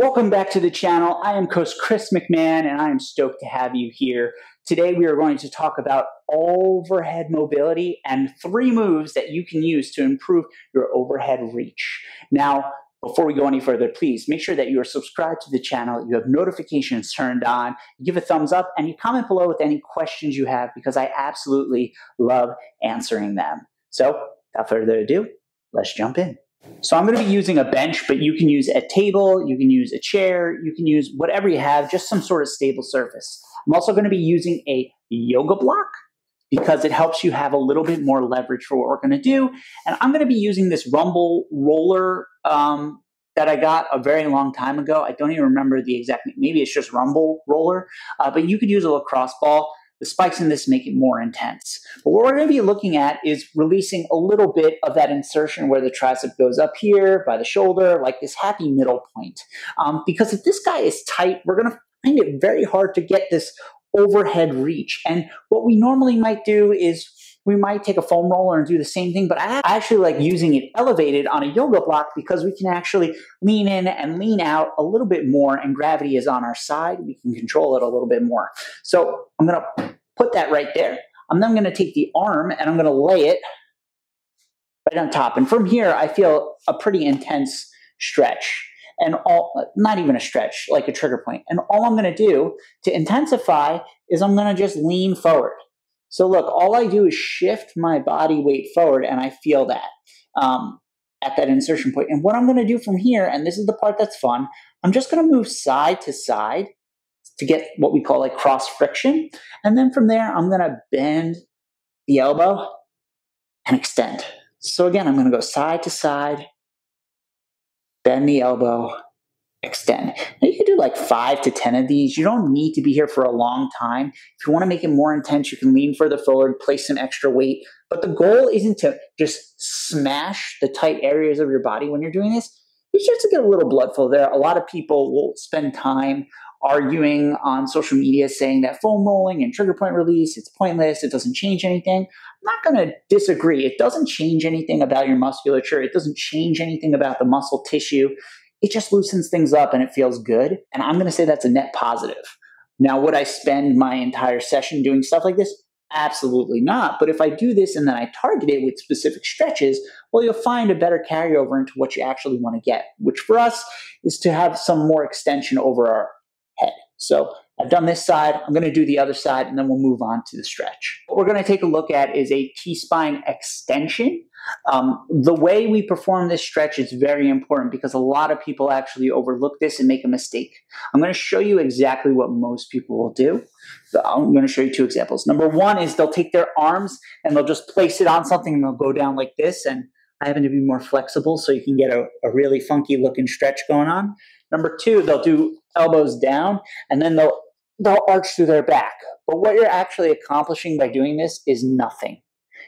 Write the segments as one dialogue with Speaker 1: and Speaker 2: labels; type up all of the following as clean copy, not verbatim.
Speaker 1: Welcome back to the channel. I am Coach Chris McMahon, and I am stoked to have you here. Today we are going to talk about overhead mobility and 3 moves that you can use to improve your overhead reach. Now, before we go any further, please make sure that you are subscribed to the channel, you have notifications turned on, give a thumbs up, and you comment below with any questions you have because I absolutely love answering them. So, without further ado, let's jump in. So I'm going to be using a bench, but you can use a table, you can use a chair, you can use whatever you have, just some sort of stable surface. I'm also going to be using a yoga block because it helps you have a little bit more leverage for what we're going to do. And I'm going to be using this Rumble roller that I got a very long time ago. I don't even remember the exact name. Maybe it's just Rumble roller, but you could use a lacrosse ball. The spikes in this make it more intense. But what we're going to be looking at is releasing a little bit of that insertion where the tricep goes up here by the shoulder, like this happy middle point. Because if this guy is tight, we're going to find it very hard to get this overhead reach. And what we normally might do is we might take a foam roller and do the same thing, but I actually like using it elevated on a yoga block because we can actually lean in and lean out a little bit more, and gravity is on our side. We can control it a little bit more. So I'm going to put that right there. I'm then going to take the arm and I'm going to lay it right on top. And from here, I feel a pretty intense stretch. And not even a stretch, like a trigger point. And all I'm going to do to intensify is I'm going to just lean forward. So look, all I do is shift my body weight forward, and I feel that at that insertion point. And what I'm going to do from here, and this is the part that's fun, I'm just going to move side to side to get what we call like cross friction. And then from there, I'm going to bend the elbow and extend. So again, I'm going to go side to side, bend the elbow, extend. Now you can do like 5 to 10 of these. You don't need to be here for a long time. If you want to make it more intense, you can lean further forward, place some extra weight. But the goal isn't to just smash the tight areas of your body when you're doing this. It's just to get a little blood flow there. A lot of people will spend time arguing on social media saying that foam rolling and trigger point release, it's pointless, it doesn't change anything. I'm not going to disagree. It doesn't change anything about your musculature. It doesn't change anything about the muscle tissue. It just loosens things up and it feels good. And I'm going to say that's a net positive. Now, would I spend my entire session doing stuff like this? Absolutely not. But if I do this and then I target it with specific stretches, well, you'll find a better carryover into what you actually want to get, which for us is to have some more extension over our head. So I've done this side. I'm going to do the other side, and then we'll move on to the stretch. What we're going to take a look at is a T-spine extension. The way we perform this stretch is very important because a lot of people actually overlook this and make a mistake. I'm going to show you exactly what most people will do. So I'm going to show you 2 examples. Number 1 is they'll take their arms and they'll just place it on something and they'll go down like this. And I happen to be more flexible so you can get a really funky looking stretch going on. Number 2, they'll do elbows down and then they'll arch through their back. But what you're actually accomplishing by doing this is nothing.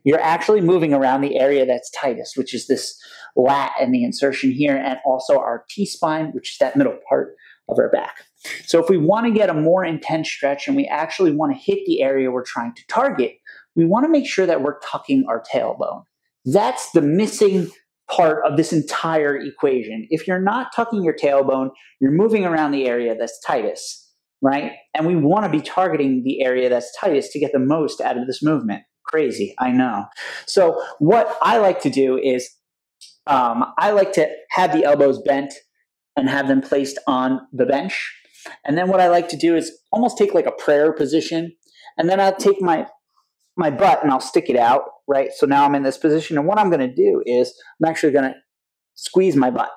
Speaker 1: You're actually moving around the area that's tightest, which is this lat and the insertion here, and also our T-spine, which is that middle part of our back. So if we want to get a more intense stretch and we actually want to hit the area we're trying to target, we want to make sure that we're tucking our tailbone. That's the missing part of this entire equation. If you're not tucking your tailbone, you're moving around the area that's tightest, right? And we want to be targeting the area that's tightest to get the most out of this movement. Crazy, I know. So what I like to do is I like to have the elbows bent and have them placed on the bench. And then what I like to do is almost take like a prayer position. And then I'll take my butt and I'll stick it out, right? So now I'm in this position. And what I'm going to do is I'm actually going to squeeze my butt.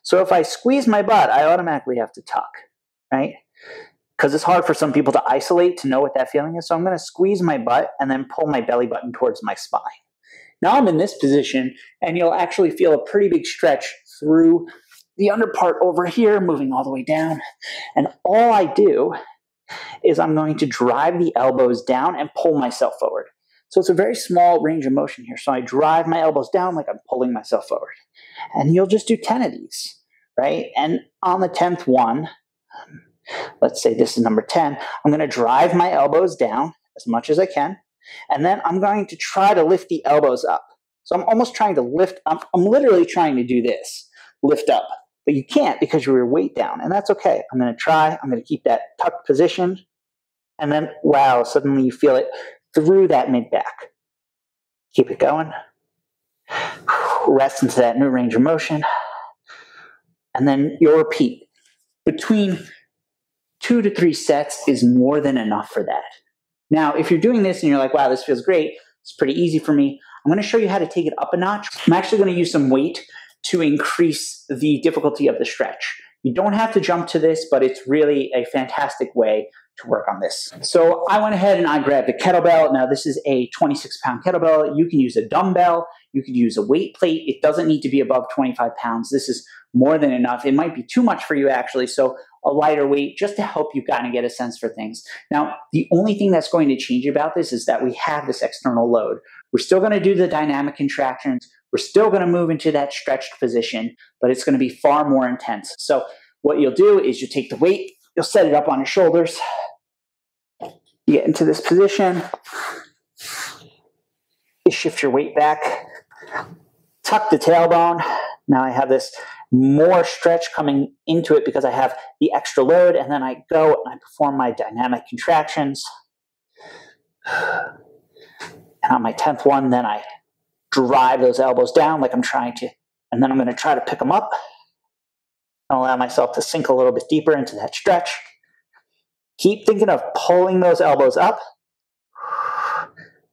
Speaker 1: So if I squeeze my butt, I automatically have to tuck, right? Because it's hard for some people to isolate to know what that feeling is. So I'm going to squeeze my butt and then pull my belly button towards my spine. Now I'm in this position, and you'll actually feel a pretty big stretch through the under part over here, moving all the way down. And all I do is I'm going to drive the elbows down and pull myself forward. So it's a very small range of motion here. So I drive my elbows down like I'm pulling myself forward. And you'll just do 10 of these, right? And on the 10th one, let's say this is number 10, I'm going to drive my elbows down as much as I can, and then I'm going to try to lift the elbows up. So I'm almost trying to lift, I'm literally trying to do this, lift up, but you can't because you're your weight down, and that's okay. I'm going to try. I'm going to keep that tucked position, and then, wow, suddenly you feel it through that mid-back. Keep it going. Rest into that new range of motion, and then you'll repeat. Between 2 to 3 sets is more than enough for that. Now, if you're doing this and you're like, wow, this feels great, it's pretty easy for me, I'm going to show you how to take it up a notch. I'm actually going to use some weight to increase the difficulty of the stretch. You don't have to jump to this, but it's really a fantastic way to work on this. So I went ahead and I grabbed the kettlebell. Now this is a 26-pound kettlebell. You can use a dumbbell. You could use a weight plate. It doesn't need to be above 25 pounds. This is more than enough. It might be too much for you actually. So a lighter weight just to help you kind of get a sense for things. Now, the only thing that's going to change about this is that we have this external load. We're still going to do the dynamic contractions. We're still going to move into that stretched position, but it's going to be far more intense. So what you'll do is you take the weight, you'll set it up on your shoulders, you get into this position, you shift your weight back, tuck the tailbone. Now I have this more stretch coming into it because I have the extra load, and then I go and I perform my dynamic contractions. And on my 10th one, then I drive those elbows down like I'm trying to, and then I'm going to try to pick them up and allow myself to sink a little bit deeper into that stretch. Keep thinking of pulling those elbows up,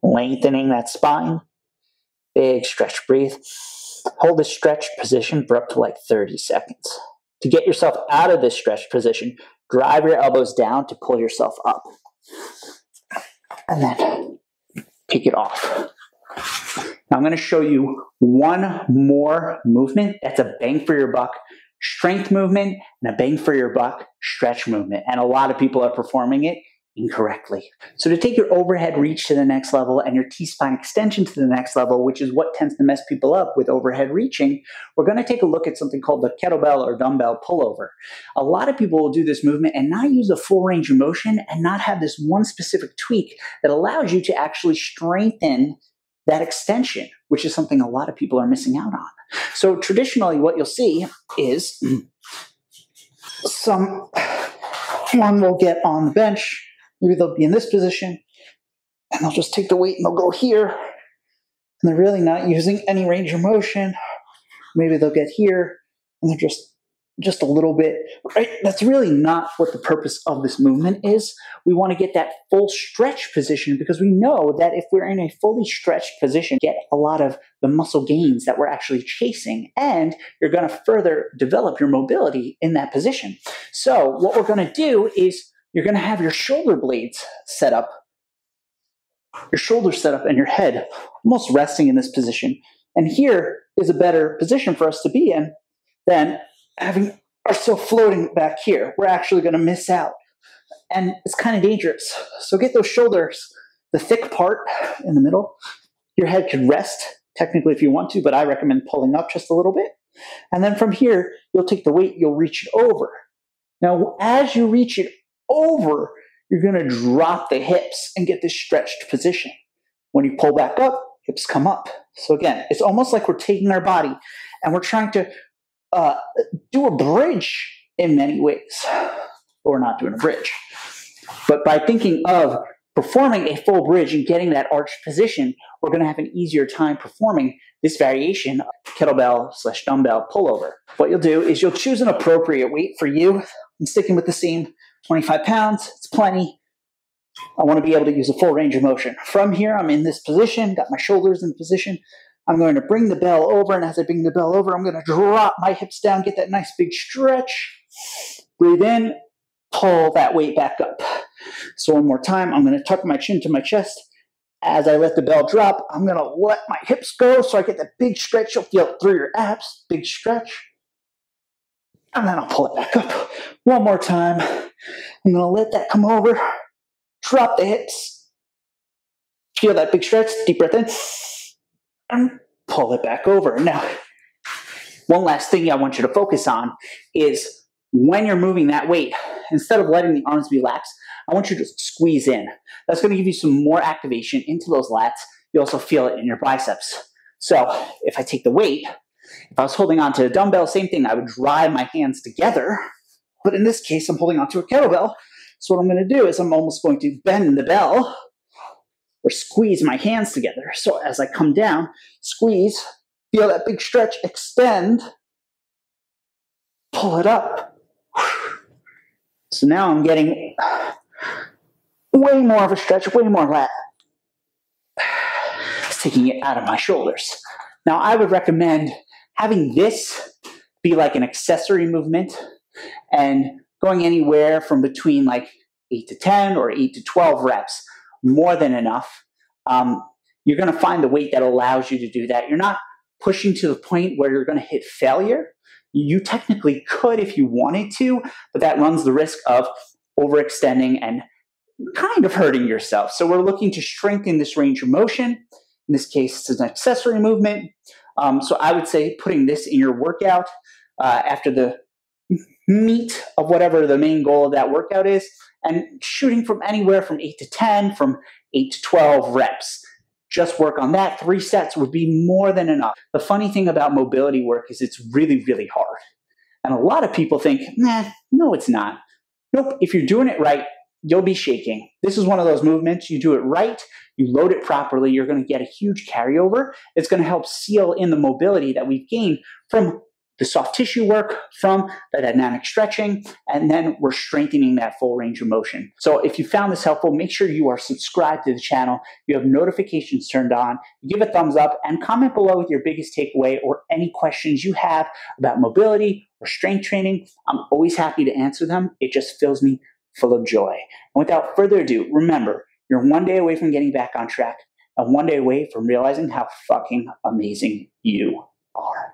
Speaker 1: lengthening that spine. Big stretch, breathe. Hold this stretched position for up to like 30 seconds. To get yourself out of this stretched position, drive your elbows down to pull yourself up. And then kick it off. Now I'm going to show you one more movement that's a bang for your buck strength movement and a bang for your buck stretch movement. And a lot of people are performing it incorrectly. So to take your overhead reach to the next level and your T-spine extension to the next level, which is what tends to mess people up with overhead reaching, we're going to take a look at something called the kettlebell or dumbbell pullover. A lot of people will do this movement and not use the full range of motion and not have this one specific tweak that allows you to actually strengthen that extension, which is something a lot of people are missing out on. So traditionally what you'll see is someone will get on the bench. Maybe they'll be in this position, and they'll just take the weight and they'll go here, and they're really not using any range of motion. Maybe they'll get here, and they're just a little bit, right? That's really not what the purpose of this movement is. We want to get that full stretch position because we know that if we're in a fully stretched position, get a lot of the muscle gains that we're actually chasing, and you're going to further develop your mobility in that position. So what we're going to do is you're going to have your shoulder blades set up, your shoulders set up, and your head almost resting in this position. And here is a better position for us to be in than having ourselves floating back here. We're actually going to miss out. And it's kind of dangerous. So get those shoulders, the thick part in the middle. Your head can rest, technically, if you want to, but I recommend pulling up just a little bit. And then from here, you'll take the weight, you'll reach it over. Now, as you reach it over, you're going to drop the hips and get this stretched position. When you pull back up, hips come up. So again, it's almost like we're taking our body and we're trying to do a bridge in many ways. Or not doing a bridge. But by thinking of performing a full bridge and getting that arched position, we're going to have an easier time performing this variation of kettlebell/dumbbell pullover. What you'll do is you'll choose an appropriate weight for you. I'm sticking with the same 25 pounds. It's plenty. I want to be able to use a full range of motion. From here, I'm in this position, got my shoulders in the position. I'm going to bring the bell over, and as I bring the bell over, I'm going to drop my hips down, get that nice big stretch. Breathe in, pull that weight back up. So one more time, I'm going to tuck my chin to my chest. As I let the bell drop, I'm going to let my hips go so I get that big stretch. You'll feel it through your abs, big stretch. And then I'll pull it back up. One more time. I'm going to let that come over. Drop the hips. Feel that big stretch. Deep breath in. And pull it back over. Now, one last thing I want you to focus on is when you're moving that weight, instead of letting the arms be lax, I want you to squeeze in. That's going to give you some more activation into those lats. You also feel it in your biceps. So if I take the weight, If I was holding onto a dumbbell, same thing. I would drive my hands together. But in this case, I'm holding onto a kettlebell. So what I'm going to do is I'm almost going to bend the bell or squeeze my hands together. So as I come down, squeeze, feel that big stretch, extend, pull it up. So now I'm getting way more of a stretch, way more lat. It's taking it out of my shoulders. Now I would recommend having this be like an accessory movement and going anywhere from between like 8 to 10 or 8 to 12 reps, more than enough. You're going to find the weight that allows you to do that. You're not pushing to the point where you're going to hit failure. You technically could if you wanted to, but that runs the risk of overextending and kind of hurting yourself. So we're looking to strengthen this range of motion. In this case, it's an accessory movement. So I would say putting this in your workout after the meat of whatever the main goal of that workout is, and shooting from anywhere from 8 to 10, from 8 to 12 reps. Just work on that. 3 sets would be more than enough. The funny thing about mobility work is it's really, really hard. And a lot of people think, nah, no, it's not. Nope, if you're doing it right, you'll be shaking. This is one of those movements. You do it right, you load it properly, you're going to get a huge carryover. It's going to help seal in the mobility that we've gained from the soft tissue work, from the dynamic stretching, and then we're strengthening that full range of motion. So if you found this helpful, make sure you are subscribed to the channel, you have notifications turned on, give a thumbs up, and comment below with your biggest takeaway or any questions you have about mobility or strength training. I'm always happy to answer them. It just fills me full of joy. And without further ado, remember, you're one day away from getting back on track and one day away from realizing how fucking amazing you are.